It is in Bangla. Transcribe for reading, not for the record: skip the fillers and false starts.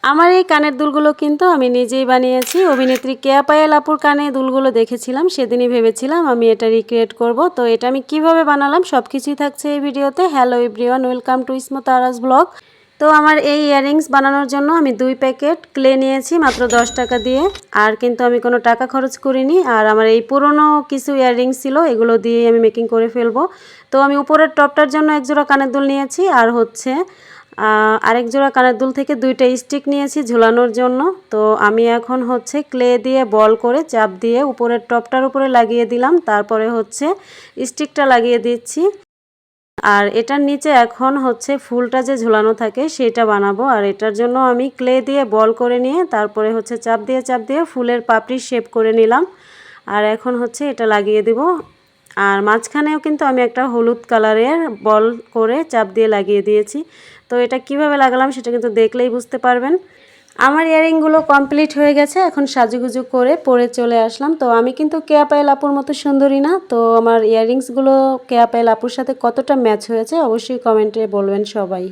আমার এই কানের দুলগুলো কিন্তু আমি নিজেই বানিয়েছি। অভিনেত্রী কেয়া পায়েল আপুর কানে দুলগুলো দেখেছিলাম, সেদিনই ভেবেছিলাম আমি এটা রিক্রিয়েট করব। তো এটা আমি কিভাবে বানালাম সব কিছুই থাকছে এই ভিডিওতে। Hello everyone, welcome to smooth আরাস ব্লগ। তো আমার এই ইয়াররিংস বানানোর জন্য আমি 2 প্যাকেট ক্লে নিয়েছি মাত্র 10 টাকা দিয়ে। আর কিন্তু আমি কোনো টাকা খরচ করিনি। আর আমার এই পুরনো কিছু ইয়াররিংস ছিল, এগুলো দিয়েই আমি মেকিং করে ফেলবো। তো আমি উপরের টপটার জন্য এক জোড়া কানের দুল নিয়েছি, আর হচ্ছে আরেক জোড়া কানের দুল থেকে 2টা স্টিক নিয়েছি ঝুলানোর জন্য। তো আমি এখন হচ্ছে ক্লে দিয়ে বল করে চাপ দিয়ে উপরের টপটার উপরে লাগিয়ে দিলাম, তারপরে হচ্ছে স্টিকটা লাগিয়ে দিচ্ছি। আর এটার নিচে এখন হচ্ছে ফুলটা যে ঝুলানো থাকে সেটা বানাবো। আর এটার জন্য আমি ক্লে দিয়ে বল করে নিয়ে তারপরে হচ্ছে চাপ দিয়ে ফুলের পাপড়ি শেপ করে নিলাম। আর এখন হচ্ছে এটা লাগিয়ে দিব। আর মাঝখানেও কিন্তু আমি একটা হলুদ কালারের বল করে চাপ দিয়ে লাগিয়ে দিয়েছি। তো এটা কিভাবে লাগালাম সেটা কিন্তু দেখলেই বুঝতে পারবেন। আমার ইয়ারিংগুলো কমপ্লিট হয়ে গেছে, এখন সাজুগুজু করে পরে চলে আসলাম। তো আমি কিন্তু কেয়া পায়েল আপুর মতো সুন্দরী না। তো আমার ইয়ারিংসগুলো কেয়া পায়েল আপুর সাথে কতটা ম্যাচ হয়েছে অবশ্যই কমেন্টে বলবেন সবাই।